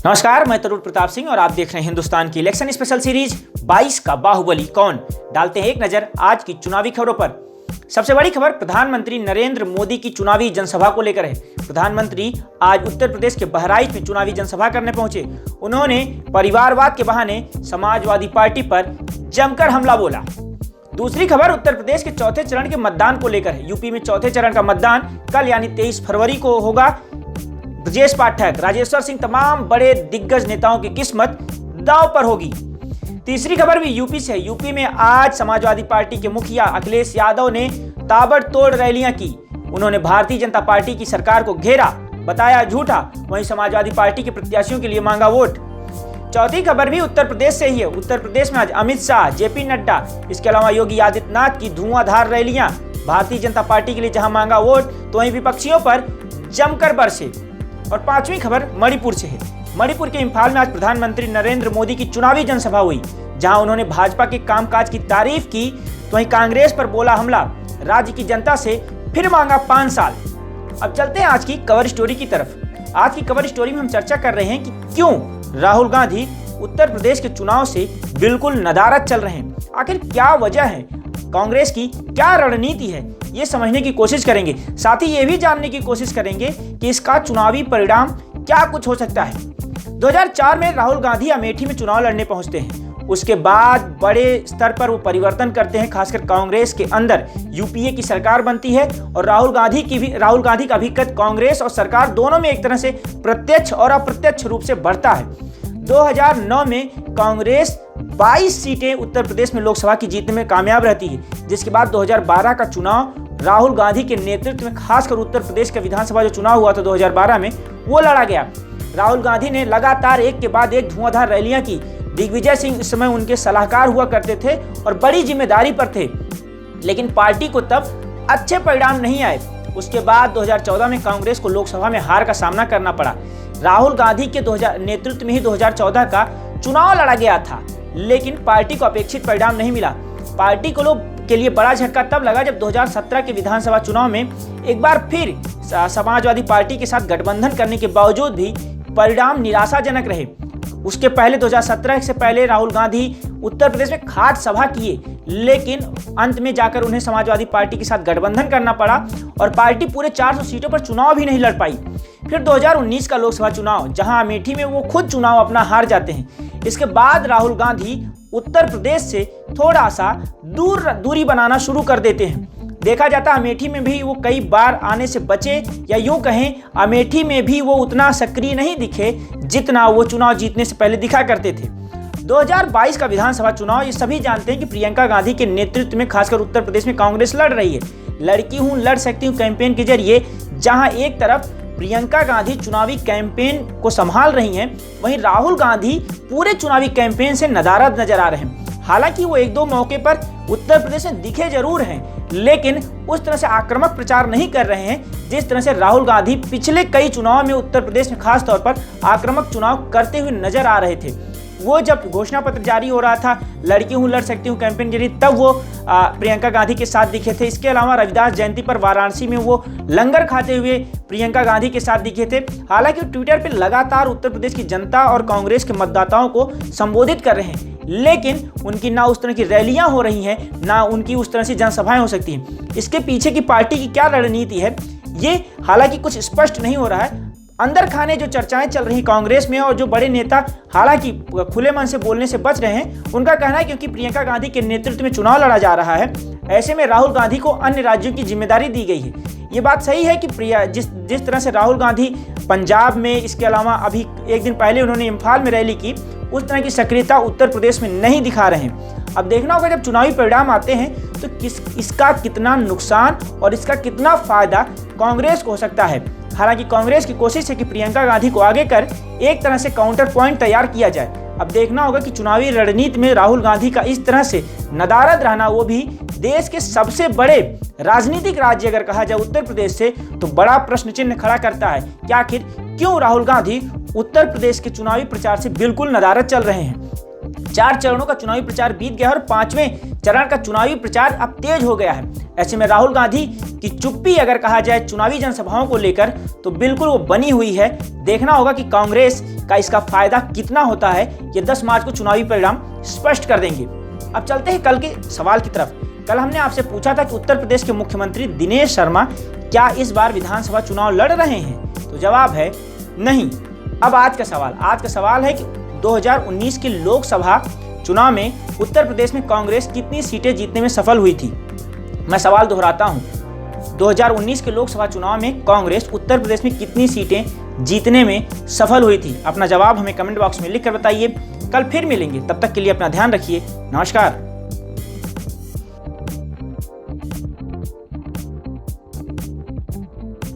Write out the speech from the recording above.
नमस्कार, मैं तरुण प्रताप सिंह और आप देख रहे हैं हिंदुस्तान की इलेक्शन स्पेशल सीरीज 22 का बाहुबली कौन। डालते हैं एक नजर आज की चुनावी खबरों पर। सबसे बड़ी खबर प्रधानमंत्री नरेंद्र मोदी की चुनावी जनसभा को लेकर है। प्रधानमंत्री आज उत्तर प्रदेश के बहराइच में चुनावी जनसभा करने पहुंचे। उन्होंने परिवारवाद के बहाने समाजवादी पार्टी पर जमकर हमला बोला। दूसरी खबर उत्तर प्रदेश के चौथे चरण के मतदान को लेकर है। यूपी में चौथे चरण का मतदान कल यानी 23 फरवरी को होगा। ब्रजेश पाठक, राजेश्वर सिंह, तमाम बड़े दिग्गज नेताओं की किस्मत दांव पर होगी। तीसरी खबर भी यूपी से है। यूपी में आज समाजवादी पार्टी के मुखिया अखिलेश यादव ने ताबड़तोड़ रैलियां की। उन्होंने भारतीय जनता पार्टी की सरकार को घेरा, बताया झूठा, वहीं समाजवादी पार्टी के प्रत्याशियों के लिए मांगा वोट। चौथी खबर भी उत्तर प्रदेश से ही है। उत्तर प्रदेश में आज अमित शाह, जेपी नड्डा, इसके अलावा योगी आदित्यनाथ की धुआंधार रैलियां। भारतीय जनता पार्टी के लिए जहां मांगा वोट तो वहीं विपक्षियों पर जमकर बरसे। और पांचवी खबर मणिपुर से है। मणिपुर के इंफाल में आज प्रधानमंत्री नरेंद्र मोदी की चुनावी जनसभा हुई, जहां उन्होंने भाजपा के कामकाज की तारीफ की तो वहीं कांग्रेस पर बोला हमला। राज्य की जनता से फिर मांगा 5 साल। अब चलते हैं आज की कवर स्टोरी की तरफ। आज की कवर स्टोरी में हम चर्चा कर रहे हैं कि क्यों राहुल गांधी उत्तर प्रदेश के चुनाव से बिल्कुल नदारद चल रहे हैं। आखिर क्या वजह है, कांग्रेस की क्या रणनीति है, ये समझने की कोशिश करेंगे। साथ ही ये भी जानने की कोशिश करेंगे कि इसका चुनावी परिणाम क्या कुछ हो सकता है। 2004 में राहुल गांधी अमेठी में चुनाव लड़ने पहुंचते हैं। उसके बाद बड़े स्तर पर वो परिवर्तन करते हैं, खासकर कांग्रेस के अंदर यूपीए की सरकार बनती है और राहुल गांधी का भी कद कांग्रेस और सरकार दोनों में एक तरह से प्रत्यक्ष और अप्रत्यक्ष रूप से बढ़ता है। 2009 में कांग्रेस 22 सीटें उत्तर प्रदेश में लोकसभा की जीतने में कामयाब रहती है, जिसके बाद 2012 का चुनाव राहुल गांधी के नेतृत्व में खासकर उत्तर प्रदेश का विधानसभा जो चुनाव हुआ था 2012 में, वो लड़ा गया। राहुल गांधी ने लगातार एक के बाद एक धुआंधार रैलियां की। दिग्विजय सिंह इस समय उनके सलाहकार हुआ करते थे और बड़ी जिम्मेदारी पर थे, लेकिन पार्टी को तब अच्छे परिणाम नहीं आए। उसके बाद 2014 में कांग्रेस को लोकसभा में हार का सामना करना पड़ा। राहुल गांधी के नेतृत्व में ही 2014 का चुनाव लड़ा गया था, लेकिन पार्टी को अपेक्षित परिणाम नहीं मिला। पार्टी के लिए बड़ा झटका तब लगा जब 2017 के विधानसभा चुनाव में एक बार फिर समाजवादी पार्टी के साथ गठबंधन करने के बावजूद भी परिणाम निराशाजनक रहे। उसके पहले 2017 से पहले राहुल गांधी उत्तर प्रदेश में खाट सभा किए, लेकिन अंत में जाकर उन्हें समाजवादी पार्टी के साथ गठबंधन करना पड़ा और पार्टी पूरे 400 सीटों पर चुनाव भी नहीं लड़ पाई। फिर 2019 का लोकसभा चुनाव, जहां अमेठी में वो खुद चुनाव अपना हार जाते हैं। इसके बाद राहुल गांधी उत्तर प्रदेश से थोड़ा सा दूरी बनाना शुरू कर देते हैं। देखा जाता अमेठी में भी वो कई बार आने से बचे, या यूं कहें अमेठी में भी वो उतना सक्रिय नहीं दिखे जितना वो चुनाव जीतने से पहले दिखा करते थे। 2022 का विधानसभा चुनाव, ये सभी जानते हैं कि प्रियंका गांधी के नेतृत्व में खासकर उत्तर प्रदेश में कांग्रेस लड़ रही है। लड़की हूं लड़ सकती हूं कैंपेन के जरिए, जहां एक तरफ प्रियंका गांधी चुनावी कैंपेन को संभाल रही हैं, वहीं राहुल गांधी पूरे चुनावी कैंपेन से नदारद नजर आ रहे हैं। हालांकि वो एक दो मौके पर उत्तर प्रदेश में दिखे जरूर हैं, लेकिन उस तरह से आक्रामक प्रचार नहीं कर रहे हैं जिस तरह से राहुल गांधी पिछले कई चुनाव में उत्तर प्रदेश में खास तौर पर आक्रामक चुनाव करते हुए नजर आ रहे थे। वो जब घोषणा पत्र जारी हो रहा था लड़की हूं लड़ सकती हूं कैंपेन के लिए, तब वो प्रियंका गांधी के साथ दिखे थे। इसके अलावा रविदास जयंती पर वाराणसी में वो लंगर खाते हुए प्रियंका गांधी के साथ दिखे थे। हालांकि ट्विटर पर लगातार उत्तर प्रदेश की जनता और कांग्रेस के मतदाताओं को संबोधित कर रहे हैं, लेकिन उनकी ना उस तरह की रैलियां हो रही हैं, ना उनकी उस तरह से जनसभाएं हो सकती हैं। इसके पीछे की पार्टी की क्या रणनीति है, ये हालांकि कुछ स्पष्ट नहीं हो रहा है। अंदर खाने जो चर्चाएं चल रही कांग्रेस में और जो बड़े नेता हालांकि खुले मन से बोलने से बच रहे हैं, उनका कहना है क्योंकि प्रियंका गांधी के नेतृत्व में चुनाव लड़ा जा रहा है, ऐसे में राहुल गांधी को अन्य राज्यों की जिम्मेदारी दी गई है। ये बात सही है कि जिस तरह से राहुल गांधी पंजाब में, इसके अलावा अभी एक दिन पहले उन्होंने इम्फाल में रैली की, उस तरह की सक्रियता उत्तर प्रदेश में नहीं दिखा रहे हैं। अब देखना होगा जब चुनावी परिणाम आते हैं तो इसका कितना नुकसान और इसका कितना फायदा कांग्रेस को हो सकता है। हालांकि कांग्रेस की कोशिश है कि प्रियंका गांधी को आगे कर एक तरह से काउंटर पॉइंट तैयार किया जाए। अब देखना होगा कि चुनावी रणनीति में राहुल गांधी का इस तरह से नदारद रहना, वो भी देश के सबसे बड़े राजनीतिक राज्य अगर कहा जाए उत्तर प्रदेश से, तो बड़ा प्रश्न चिन्ह खड़ा करता है कि आखिर क्यों राहुल गांधी उत्तर प्रदेश के चुनावी प्रचार से बिल्कुल नदारद चल रहे हैं। 4 चरणों का चुनावी प्रचार बीत गया और 5वें चरण का चुनावी प्रचार अब तेज हो गया है। ऐसे में राहुल गांधी की चुप्पी अगर कहा जाए चुनावी जनसभाओं को लेकर तो बिल्कुल वो बनी हुई है। देखना होगा कि कांग्रेस का इसका फायदा कितना होता है। ये 10 मार्च को चुनावी परिणाम स्पष्ट कर देंगे। अब चलते हैं कल के सवाल की तरफ। कल हमने आपसे पूछा था कि उत्तर प्रदेश के मुख्यमंत्री दिनेश शर्मा क्या इस बार विधानसभा चुनाव लड़ रहे हैं, तो जवाब है नहीं। अब आज का सवाल है कि 2019 के लोकसभा चुनाव में उत्तर प्रदेश में कांग्रेस कितनी सीटें जीतने में सफल हुई थी। मैं सवाल दोहराता हूं, 2019 के लोकसभा चुनाव में कांग्रेस उत्तर प्रदेश में कितनी सीटें जीतने में सफल हुई थी। अपना जवाब हमें कमेंट बॉक्स में लिखकर बताइए। कल फिर मिलेंगे, तब तक के लिए अपना ध्यान रखिए। नमस्कार।